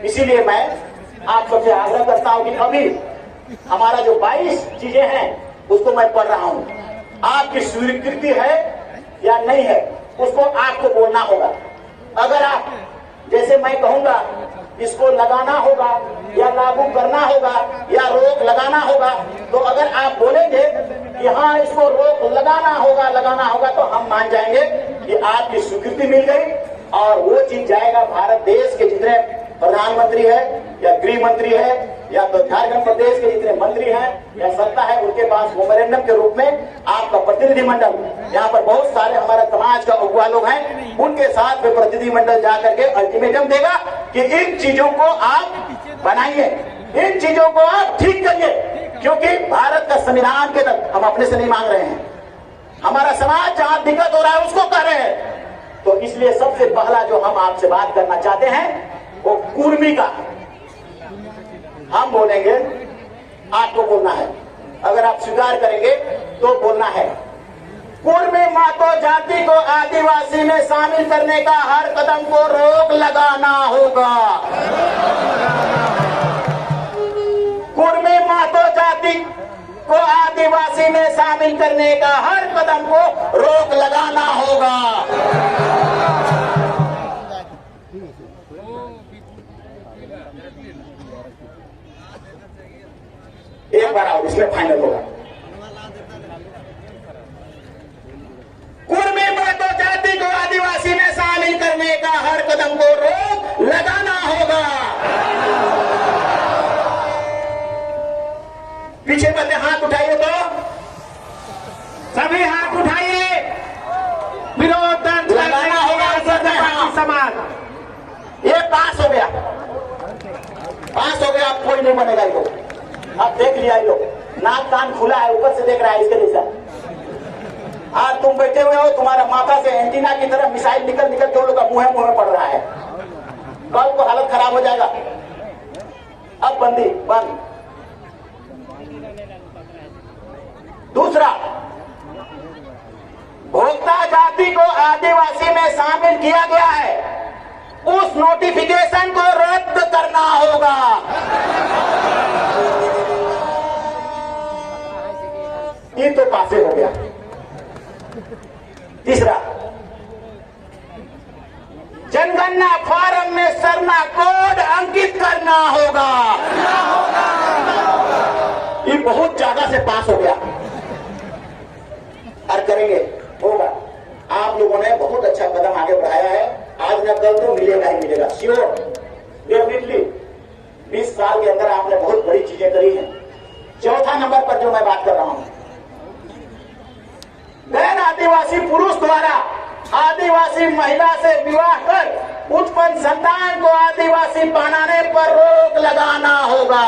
इसीलिए मैं आप सबसे आग्रह करता हूं कि अभी हमारा जो 22 चीजें हैं उसको मैं पढ़ रहा हूं, आपकी स्वीकृति है या नहीं है उसको आपको बोलना होगा। अगर आप जैसे मैं कहूंगा इसको लगाना होगा या लागू करना होगा या रोक लगाना होगा, तो अगर आप बोलेंगे कि हाँ इसको रोक लगाना होगा तो हम मान जाएंगे कि आपकी स्वीकृति मिल गई और वो चीज जाएगा भारत देश के जितने प्रधानमंत्री है या गृह मंत्री है या तो झारखंड प्रदेश के जितने मंत्री हैं या सत्ता है उनके पास मेमोरेंडम के रूप में आपका प्रतिनिधिमंडल, यहाँ पर बहुत सारे हमारे समाज का अगुवा लोग हैं, उनके साथ में प्रतिनिधिमंडल जाकर के अल्टीमेटम देगा कि इन चीजों को आप बनाइए, इन चीजों को आप ठीक करिए, क्योंकि भारत का संविधान के तहत हम अपने से नहीं मांग रहे हैं, हमारा समाज जहां दिक्कत हो रहा है उसको कर रहे हैं। तो इसलिए सबसे पहला जो हम आपसे बात करना चाहते हैं वो कुर्मी का हम बोलेंगे, आपको बोलना है, अगर आप स्वीकार करेंगे तो बोलना है। कुर्मी मातो जाति को आदिवासी में शामिल करने का हर कदम को रोक लगाना होगा। कुर्मी मातो जाति को आदिवासी में शामिल करने का हर कदम को रोक लगाना होगा। एक बार आओ, इसमें फाइनल होगा। कुर्मी मातो जाति को आदिवासी में शामिल करने का हर कदम को रोक लगाना होगा। पीछे बंदे हाथ उठाइए, तो सभी हाथ उठाइए। विरोध लगाना होगा समाज। ये पास हो गया, पास हो गया, अब कोई नहीं बनेगा ये लोग। अब देख लिया ये लोग, नाक कान खुला है, ऊपर से देख रहा है इसके जैसा। आज तुम बैठे हुए हो, तुम्हारा माथा से एंटीना की तरह मिसाइल निकल निकल के उन लोग का मुंह में पड़ रहा है, कल को हालत खराब हो जाएगा। अब बंदी बंद। दूसरा, भोक्ता जाति को आदिवासी में शामिल किया गया है, उस नोटिफिकेशन को रद्द करना होगा। ये तो पासे हो गया। तीसरा, जनगणना फॉर्म में सरना कोड अंकित करना होगा। ये बहुत ज्यादा से पास हो गया और करेंगे, होगा। आप लोगों ने बहुत अच्छा कदम आगे बढ़ाया है, आज न कल तो मिलेगा ही मिलेगा, श्योर, डेफिनेटली। 20 साल के अंदर आपने बहुत बड़ी चीजें करी हैं। चौथा नंबर पर जो मैं बात कर रहा हूं, गैर आदिवासी पुरुष द्वारा आदिवासी महिला से विवाह कर उत्पन्न संतान को आदिवासी बनाने पर रोक लगाना होगा।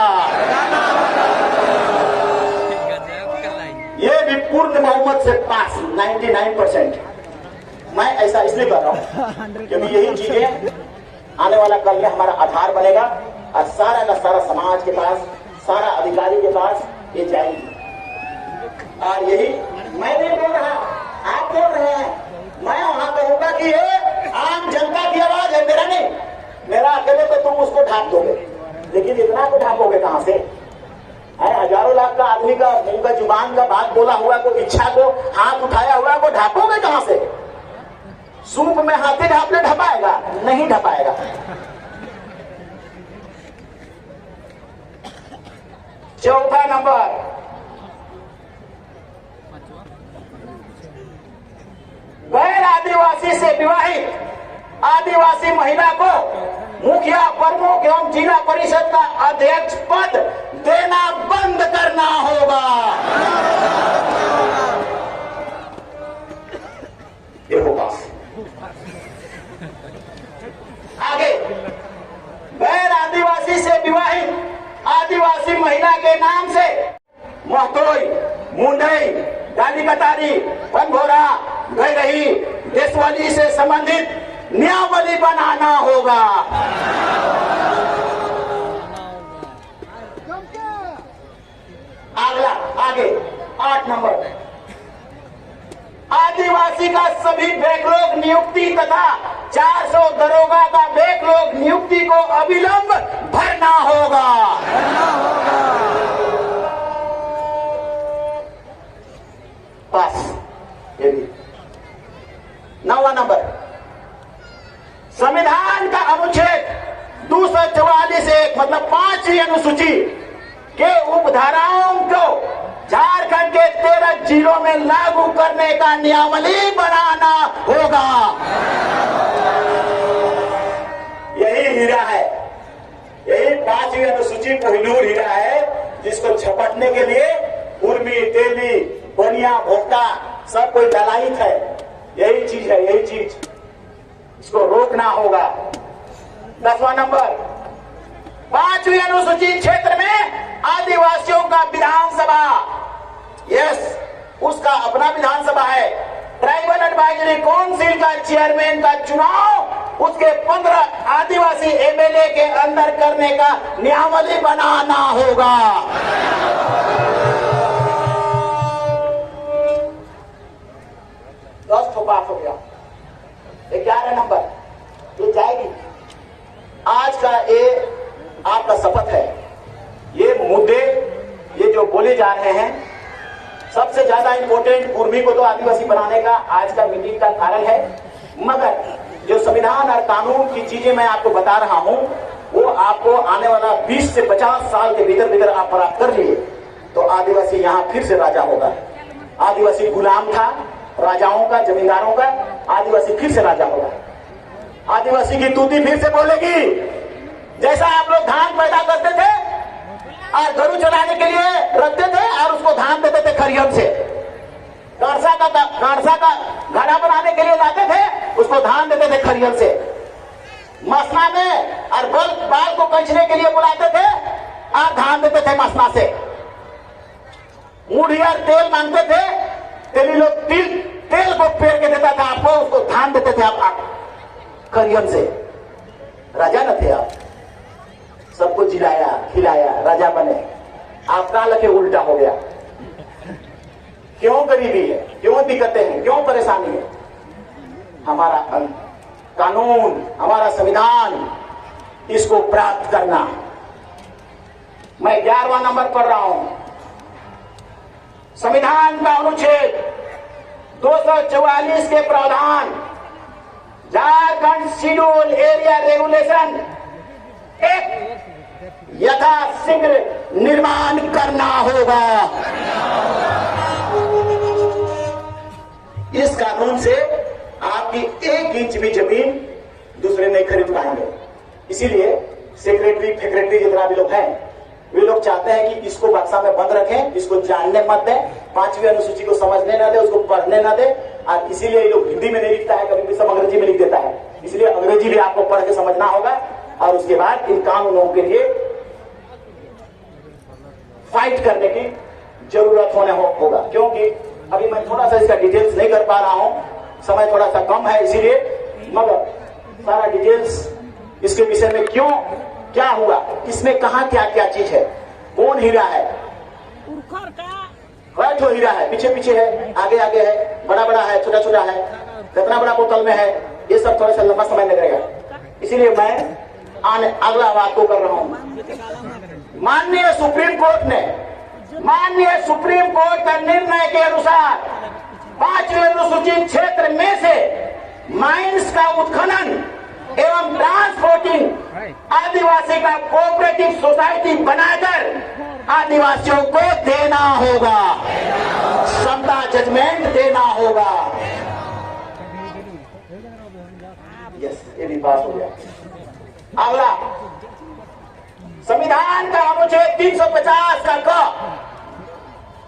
ये भी पूर्ण बहुमत से पास, 99%। मैं ऐसा इसलिए कर रहा हूं क्योंकि यही चीजें आने वाला कल में हमारा आधार बनेगा और सारा का सारा समाज के पास, सारा अधिकारी के पास ये जाएगी। और यही मैं नहीं बोल रहा, आप बोल रहे हैं। मैं वहां कहूंगा कि ये आम जनता की आवाज है, मेरा नहीं। मेरा अकेले तो तुम उसको ढांप दोगे, लेकिन इतना को ढांपोगे कहां से? हजारों लाख का आदमी का मुंह का जुबान का बात बोला हुआ को, इच्छा को, हाथ उठाया हुआ को ढांपोगे कहां से? सूप में हाथी ढापले ढपाएगा? नहीं ढपाएगा। चौथा नंबर, गैर आदिवासी से विवाहित आदिवासी महिला को मुखिया, प्रमुख एवं जिला परिषद का अध्यक्ष पद देना बंद करना होगा। देखो पास। आगे, गैर आदिवासी से विवाहित आदिवासी महिला के नाम से महतोई, मुंडई, डाली कटारी, बनभोरा, गैरही, देशवाली से संबंधित नियमावली बनाना होगा। अगला, आगे 8 नंबर, आदिवासी का सभी बैकलॉग नियुक्ति तथा 4 400 दरोगा का बैकलॉग नियुक्ति को अविलंब भरना होगा। बस ये भी 9वां नंबर, संविधान का अनुच्छेद 244(1) मतलब 5वीं अनुसूची के उपधाराओं को झारखंड के 13 जिलों में लागू करने का नियमावली बनाना होगा। यही हीरा है, यही 5वीं अनुसूची कोहिनूर हीरा है, जिसको झपटने के लिए उर्मी, तेली, बनिया, भोक्ता सब कोई दलालित है। यही चीज है, यही चीज, इसको रोकना होगा। 10वां नंबर, 5वीं अनुसूची क्षेत्र में आदिवासियों का विधानसभा, यस, उसका अपना विधानसभा है। ट्राइबल एडवाइजरी काउंसिल का चेयरमैन का चुनाव उसके 15 आदिवासी एमएलए के अंदर करने का नियमावली बनाना होगा। दस तो पास हो गया। 11 नंबर, ये जाएगी। आज का ये आपका शपथ है। ये मुद्दे ये जो बोले जा रहे हैं, सबसे ज्यादा इंपोर्टेंट कुर्मी को तो आदिवासी बनाने का आज का मीटिंग का कारण है, मगर जो संविधान और कानून की चीजें मैं आपको बता रहा हूं, वो आपको आने वाला 20 से 50 साल के भीतर भीतर आप प्राप्त कर लिए तो आदिवासी यहां फिर से राजा होगा। आदिवासी गुलाम था राजाओं का, जमींदारों का, आदिवासी फिर से राजा होगा। आदिवासी की तूती फिर से बोलेगी। जैसा आप लोग धान पैदा करते थे और गरु चलाने के लिए रखते थे और उसको धान देते थे खरियन से, गाड़सा का घड़ा बनाने के लिए लाते थे, उसको धान देते थे खरियन से, मसना में और बाल को कंचने के लिए बुलाते थे और धान देते थे मसना से। मुढ़ी और तेल मांगते थे, तेली लोग तेल को पेड़ के देता था आपको, उसको धान देते थे आप खरियन से। राजा न थे आप, सबको जिलाया खिलाया, राजा बने। आपका लगे उल्टा हो गया। क्यों गरीबी है, क्यों दिक्कतें हैं, क्यों परेशानी है? हमारा कानून, हमारा संविधान, इसको प्राप्त करना। मैं 11वां नंबर पढ़ रहा हूं। संविधान का अनुच्छेद 244 के प्रावधान, झारखंड शेड्यूल एरिया रेगुलेशन एक यथाशीघ्र निर्माण करना होगा। इस कानून से आपकी 1 इंच भी जमीन दूसरे नहीं खरीद पाएंगे। इसीलिए सेक्रेटरी फेक्रेटरी जितना भी लोग हैं, वे लोग चाहते हैं कि इसको बक्सा में बंद रखें, इसको जानने मत दें, 5वीं अनुसूची को समझने ना दे, उसको पढ़ने ना दे। और इसीलिए ये लोग हिंदी में नहीं लिखता है, कभी भी सब अंग्रेजी में लिख देता है। इसलिए अंग्रेजी भी आपको पढ़ के समझना होगा और उसके बाद इन कानूनों के लिए फाइट करने की जरूरत होगा। क्योंकि अभी मैं थोड़ा सा इसका डिटेल्स नहीं कर पा रहा हूं, समय थोड़ा सा कम है, इसीलिए, मगर सारा डिटेल्स इसके विषय में क्यों क्या हुआ, इसमें कहां क्या क्या चीज है, कौन हीरा है, जो हीरा है, पीछे पीछे है, आगे आगे है, बड़ा बड़ा है, छोटा छोटा है, कितना बड़ा बोतल में है, ये सब थोड़ा सा लंबा समय लगेगा। इसीलिए मैं अगला बात को कर रहा हूं। माननीय सुप्रीम कोर्ट का निर्णय के अनुसार 5वीं अनुसूचित क्षेत्र में से माइंस का उत्खनन एवं ट्रांसपोर्टिंग आदिवासी का कोऑपरेटिव सोसाइटी बनाकर आदिवासियों को देना होगा, समता जजमेंट देना होगा। यस, ये भी पास हो गया। अगला, संविधान का अनुच्छेद 350 का क,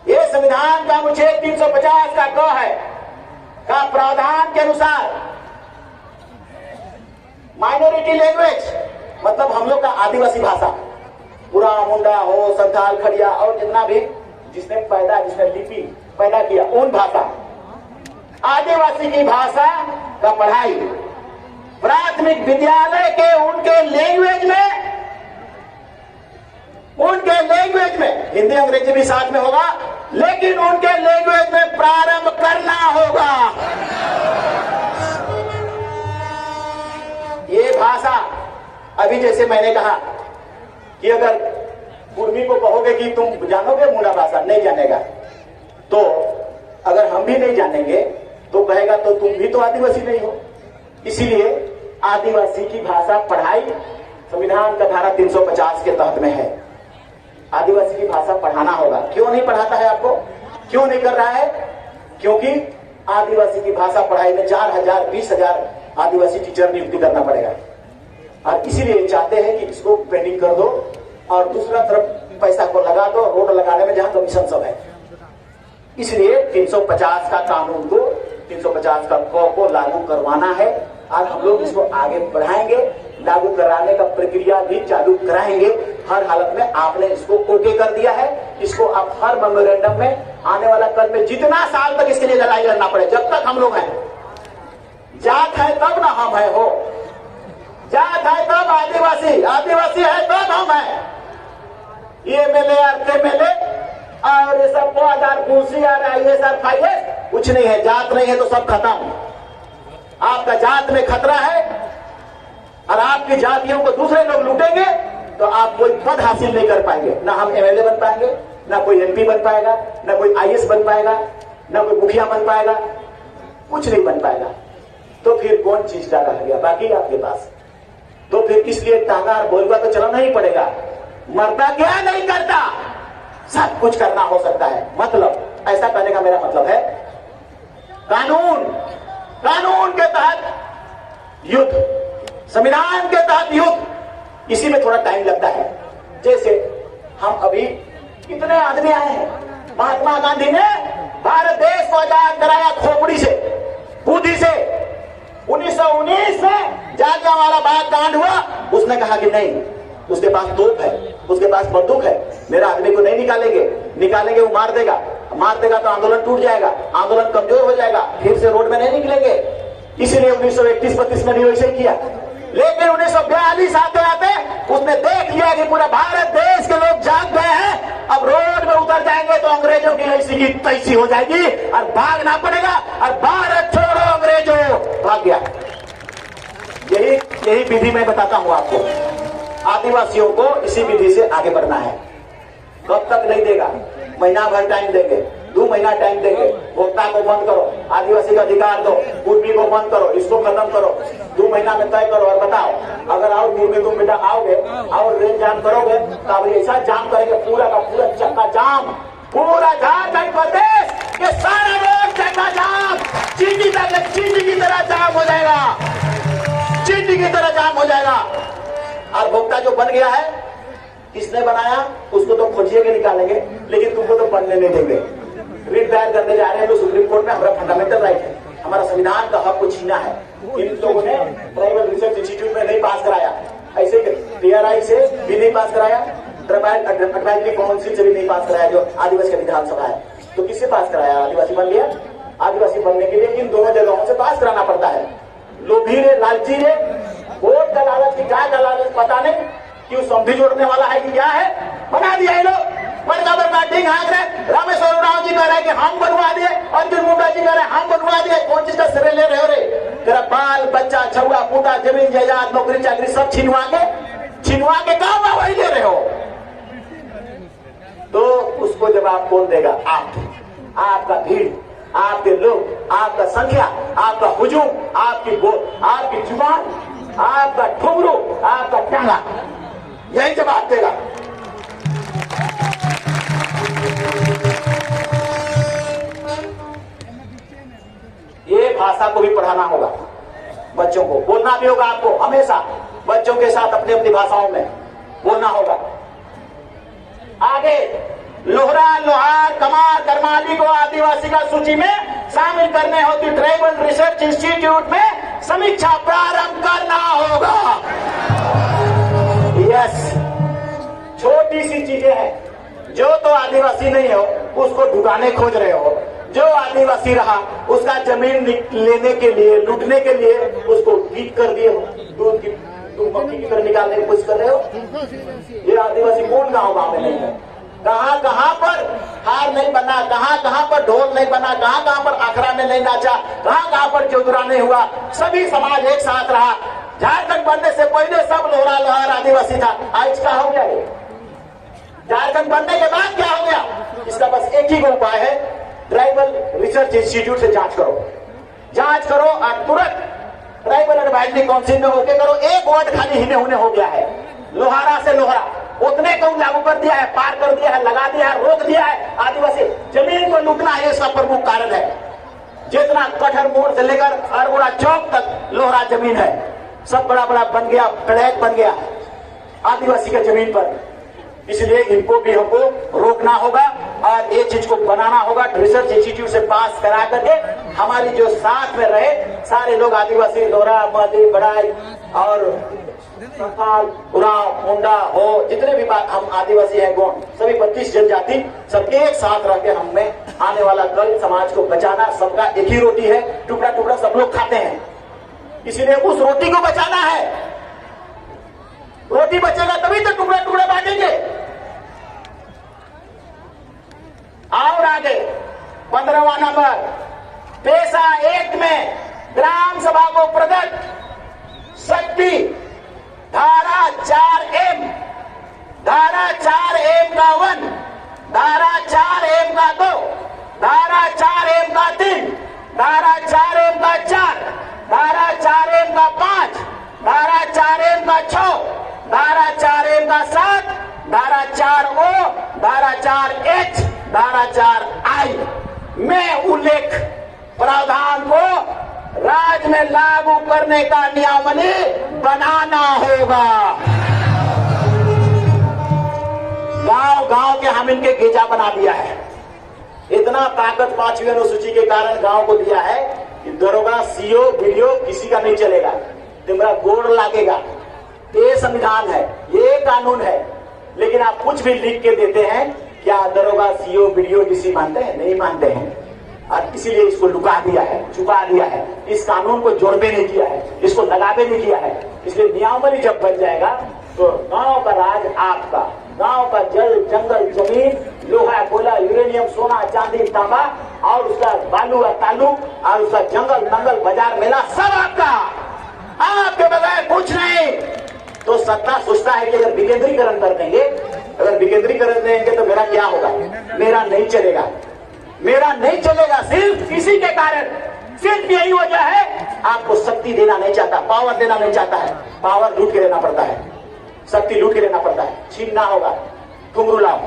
ये संविधान का अनुच्छेद 350 का क है, का प्रावधान के अनुसार माइनॉरिटी लैंग्वेज मतलब हम लोग का आदिवासी भाषा, पूरा मुंडा हो, संथाल, खड़िया और जितना भी जिसने लिपि पैदा किया, उन भाषा, आदिवासी की भाषा का पढ़ाई प्राथमिक विद्यालय के उनके लैंग्वेज में, हिंदी अंग्रेजी भी साथ में होगा, लेकिन उनके लैंग्वेज में प्रारंभ करना होगा। ये भाषा अभी जैसे मैंने कहा कि अगर कुर्मी को कहोगे कि तुम जानोगे मूला भाषा, नहीं जानेगा, तो अगर हम भी नहीं जानेंगे तो कहेगा तो तुम भी तो आदिवासी नहीं हो। इसीलिए आदिवासी की भाषा पढ़ाई संविधान का धारा 350 के तहत में है। आदिवासी की भाषा पढ़ाना होगा। क्यों नहीं पढ़ाता है आपको, क्यों नहीं कर रहा है? क्योंकि आदिवासी की भाषा पढ़ाई में 4,000 20,000 आदिवासी टीचर नियुक्ति करना पड़ेगा, और इसीलिए चाहते हैं कि इसको पेंडिंग कर दो और दूसरा तरफ पैसा को लगा दो रोड लगाने में, जहां कमीशन सब है। इसलिए 350 का कानून को 350 का को लागू करवाना है, और हम लोग इसको आगे बढ़ाएंगे। लागू कराने का प्रक्रिया भी चालू कराएंगे। हर हालत में आपने इसको ओके कर दिया है, इसको आप हर मेमोरेंडम में आने वाला कल में जितना साल तक इसके लिए लड़ाई लड़ना पड़े, जब तक हम लोग हैं। जात है तब ना हम है हो, जात है तब आदिवासी, आदिवासी है तब हम है। ये MLA और MLA और ये सब 2000 कुर्सी आ रहा है, ये सब खाइए, कुछ नहीं है। जात नहीं है तो सब खत्म। आपका जात में खतरा है और आपकी जातियों को दूसरे लोग लूटेंगे तो आप कोई पद हासिल नहीं कर पाएंगे। ना हम MLA बन पाएंगे, ना कोई MP बन पाएगा, ना कोई IAS बन पाएगा, ना कोई मुखिया बन पाएगा, कुछ नहीं बन पाएगा। तो फिर कौन चीज का रह गया बाकी आपके पास? तो फिर इसलिए टांगा और बोलगा तो चलाना ही पड़ेगा। मरता क्या नहीं करता, सब कुछ करना हो सकता है। मतलब ऐसा करने का मेरा मतलब है कानून, कानून के तहत युद्ध, संविधान के तहत युद्ध। इसी में थोड़ा टाइम लगता है। जैसे हम अभी कितने आदमी आए हैं, महात्मा गांधी ने भारत देश को आजाद कराया खोपड़ी से, बूंदी से। 1919 में जालियांवाला बाग कांड हुआ, उसने कहा कि नहीं, उसके पास तोप है, उसके पास बंदूक है, मेरा आदमी को नहीं निकालेंगे, निकालेंगे वो मार देगा, मार देगा तो आंदोलन टूट जाएगा, आंदोलन कमजोर हो जाएगा, फिर से रोड में नहीं निकलेंगे। इसलिए 1931-32 में भी वैसे किया। लेकिन 1942 आते आते उसने देख लिया कि पूरा भारत देश के लोग जाग गए हैं, अब रोड में उतर जाएंगे तो अंग्रेजों की ऐसी की तैसी हो जाएगी और भागना पड़ेगा, और भारत छोड़ो अंग्रेजों, भाग गया। यही विधि मैं बताता हूं आपको। आदिवासियों को इसी विधि से आगे बढ़ना है। कब तक नहीं देगा, महीना भर टाइम देंगे, 2 महीना टाइम देंगे। भोक्ता को बंद करो, आदिवासी का अधिकार दो, कुर्मी को बंद करो, इसको खत्म करो, 2 महीना में तय करो। और बताओ, अगर और कुर्मी तुम बेटा आओगे और रेल जाम करोगे तो अब ऐसा जाम करेंगे, पूरा का पूरा चक्का जाम, पूरा झारखंड प्रदेश ये सारा रोड चक्का जाम, चीनी की तरह जाम हो जाएगा, चीनी की तरह जाम हो जाएगा। और भोक्ता जो बन गया है, किसने बनाया उसको तो खोजिए के निकालेंगे, लेकिन तुमको तो बनने नहीं देंगे। रिट दायर करने जा रहे हैं तो सुप्रीम कोर्ट में, हमारा फंडामेंटल राइट है, हमारा संविधान का हक को छीना है। इन लोगों ने ट्राइबल रिसर्च इंस्टीट्यूट में नहीं पास कराया, ऐसे TRI से भी नहीं पास कराया, ट्राइबल एडवाइजरी काउंसिल से भी नहीं पास कराया, जो आदिवासी का विधानसभा है। तो किससे पास कराया? आदिवासी बन गया। आदिवासी बनने के लिए इन दोनों जगहों से पास कराना पड़ता है। लोभी रे, लालची रे, वोट का लालच की क्या का लालच पता नहीं, क्यों संधि जोड़ने वाला है कि क्या है, बना दिया है लोग। बड़का बड़का डिंग हाँक रहे, रामेश्वर उरांव जी कह रहे हैं कि हम बनवा दिए, अर्जुन मुंडा जी कह रहे हैं हम बनवा दिए। कौन चीज का श्रेय ले रहे हो रे? तेरा बाल बच्चा, छुआ पूता, जमीन जायदाद, नौकरी चाकरी सब छिनवा के काम वही ले रहे हो। तो उसको जवाब कौन देगा? आपका भीड़, आपके लोग, आपका संख्या, आपका हुजूम, आपकी जुबान, आपका ठुमरू, आपका टांगा, यही जवाब देगा। ये भाषा को भी पढ़ाना होगा, बच्चों को बोलना भी होगा। आपको हमेशा बच्चों के साथ अपनी अपनी भाषाओं में बोलना होगा। आगे लोहरा, लोहार, कमार, करमाली को आदिवासी का सूची में शामिल करने होती ट्राइबल रिसर्च इंस्टीट्यूट में समीक्षा प्रारंभ करना होगा। यस, छोटी सी चीजें हैं। जो तो आदिवासी नहीं हो उसको ढुकाने खोज रहे हो, जो आदिवासी रहा उसका जमीन लेने के लिए, लूटने के लिए उसको बीट कर दिए हो, दूध की मक्खी की तरह निकालने की कोशिश कर रहे हो। ये आदिवासी कौन गांव में नहीं है? कहां पर हार नहीं बना, कहां पर ढोल नहीं बना, कहां पर अखड़ा में नहीं नाचा, कहां पर चौधरा नहीं हुआ। सभी समाज एक साथ रहा। झारखंड बनने से पहले सब लोहरा लोहार आदिवासी था, आज क्या हो गया? झारखंड बनने के बाद क्या हो गया? इसका बस एक ही उपाय है, ट्राइबल रिसर्च इंस्टीट्यूट से जांच करो और तुरंत ट्राइबल एडवाइजरी काउंसिल में होके करो। एक वर्ड खाली हिने होने हो गया है, लोहारा से लोहरा उतने को लागू कर दिया है, पार कर दिया है, लगा दिया है, रोक दिया है। आदिवासी जमीन को लूटना ये सब प्रमुख कारण है। जितना कठहर मोड़ से लेकर अरगुड़ा चौक तक लोहरा जमीन है, सब बड़ा बड़ा बन गया, फ्लैट बन गया आदिवासी के जमीन पर। इसलिए इनको भी हमको रोकना होगा और ये चीज को बनाना होगा, रिसर्च इंस्टीट्यूट से पास करा करके हमारी जो साथ में रहे सारे लोग आदिवासी, लोहरा, माली, बड़ाई और संथाल, उरांव, मुंडा हो, जितने भी बात हम आदिवासी हैं, गौंड, सभी 25 जनजाति सबके एक साथ रह के हमें आने वाला कल समाज को बचाना। सबका एक ही रोटी है, टुकड़ा टुकड़ा सब लोग खाते हैं, इसीलिए उस रोटी को बचाना है। रोटी बचेगा तभी तो टुकड़ा टुकड़ा बांटेंगे। और आगे 15वां नंबर, पेशा एक्ट में ग्राम सभा को प्रदत्त शक्ति धारा 4M, धारा 4M का 1, धारा 4M का 2, धारा 4M का 3, धारा 4M का 4, धारा 4M का 5, धारा 4M का 6, धारा 4M का 7, धारा 4O, धारा 4H, धारा 4I में उल्लेख प्रावधान को राज्य में लागू करने का नियमावली बनाना होगा। गांव गांव के हम इनके गेजा बना दिया है। इतना ताकत 5वीं अनुसूची के कारण गांव को दिया है कि दरोगा, सीओ, बीडीओ किसी का नहीं चलेगा, तुम्हारा गोड़ लागेगा। ये संविधान है, ये कानून है, लेकिन आप कुछ भी लिख के देते हैं, क्या दरोगा, सीओ, बीडीओ डीसी मानते हैं? नहीं मानते हैं। और इसीलिए इसको लुका दिया है, छुपा दिया है, इस कानून को जोड़बे नहीं किया है, इसको लगाबे नहीं किया है। इसलिए नियमावली जब बन जाएगा तो गांव का राज आपका, गांव का जल, जंगल, जमीन, लोहा, कोयला, यूरेनियम, सोना, चांदी, तांबा और उसका बालू और तालू और उसका जंगल, मंगल, बाजार, मेला सब आपका, आपके बगैर कुछ नहीं। तो सत्ता सोचता है कि अगर विकेंद्रीकरण कर देंगे, अगर विकेंद्रीकरण देंगे तो मेरा क्या होगा? मेरा नहीं चलेगा, मेरा नहीं चलेगा। सिर्फ इसी के कारण, सिर्फ यही वजह है, आपको शक्ति देना नहीं चाहता, पावर देना नहीं चाहता है। पावर लूट के लेना पड़ता है, शक्ति लूट के लेना पड़ता है। छीनना होगा, घुंघरू लाओ,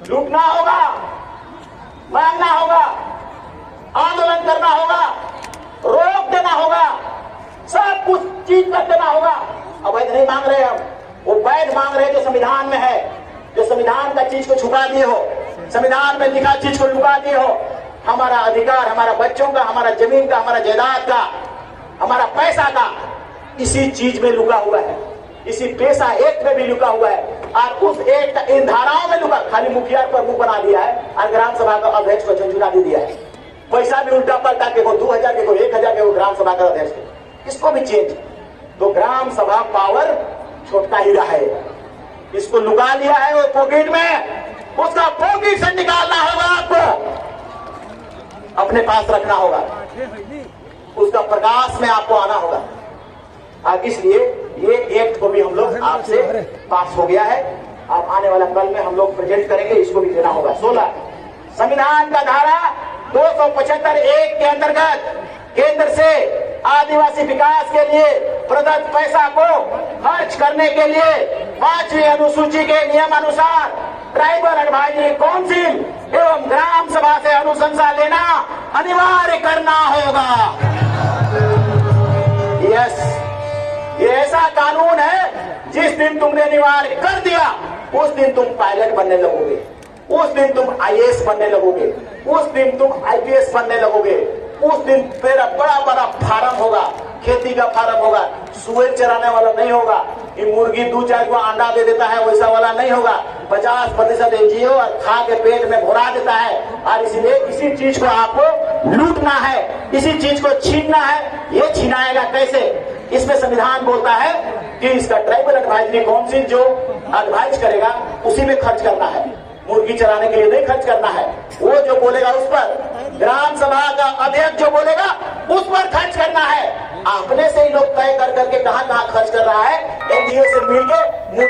लूटना होगा, मांगना होगा, आंदोलन करना होगा, रोक देना होगा, सब कुछ चीज कर देना होगा। अवैध नहीं मांग रहे हम, वो वैध मांग रहे जो संविधान में है, जो संविधान का चीज को छुपा दिए हो, संविधान में लिखा चीज को लुका दिए हो। हमारा अधिकार, हमारा बच्चों का, हमारा जमीन का, हमारा जायदाद का, हमारा पैसा का इसी चीज में लुका हुआ है, इसी पेशा एक्ट में भी लुका हुआ है। और उस एक्ट इन धाराओं में लुका, खाली मुखिया प्रमुख बना दिया है और ग्राम सभा का अध्यक्ष को झंझुला दे दिया है। पैसा भी उल्टा पलटा के, को 2000 के, को 1000 के, को ग्राम सभा का अध्यक्ष, इसको भी चेंज। तो ग्राम सभा पावर छोटा ही रहा है, इसको लुका लिया है वो पॉकेट में, उसका पॉकेट से निकालना होगा, आपको अपने पास रखना होगा, उसका प्रकाश में आपको आना होगा। और इसलिए ये एक्ट को भी हम लोग आपसे पास हो गया है, अब आने वाला कल में हम लोग प्रेजेंट करेंगे, इसको भी देना होगा। 16 संविधान का धारा 275(1) के अंतर्गत केंद्र से आदिवासी विकास के लिए प्रदत्त पैसा को खर्च करने के लिए 5वीं अनुसूची के नियमानुसार ट्राइबल एडवाइजरी काउंसिल एवं ग्राम सभा से अनुशंसा लेना अनिवार्य करना होगा। यस, ये ऐसा कानून है, जिस दिन तुमने अनिवार्य कर दिया उस दिन तुम पायलट बनने लगोगे, उस दिन तुम आईएएस बनने लगोगे, उस दिन तुम आईपीएस बनने लगोगे, उस दिन तेरा बड़ा बड़ा फार्म होगा, खेती का फार्म होगा, सुअर चराने वाला नहीं होगा, कि मुर्गी 2-4 को अंडा दे देता है वैसा वाला नहीं होगा। 50% एनजीओ और खा के पेट में भुरा देता है। और इसलिए इसी चीज को आपको लूटना है, इसी चीज को छीनना है। ये छीनाएगा कैसे? इसमें संविधान बोलता है कि इसका ट्राइबल एडवाइजरी काउंसिल जो एडवाइज करेगा उसी में खर्च करना है, मुर्गी चराने के लिए नहीं खर्च करना है। वो जो बोलेगा उस पर, ग्राम सभा का अध्यक्ष जो बोलेगा उस पर खर्च करना है। अपने से ही लोग तय कर करके कहां कहां खर्च कर रहा है, एनडीए से मिलके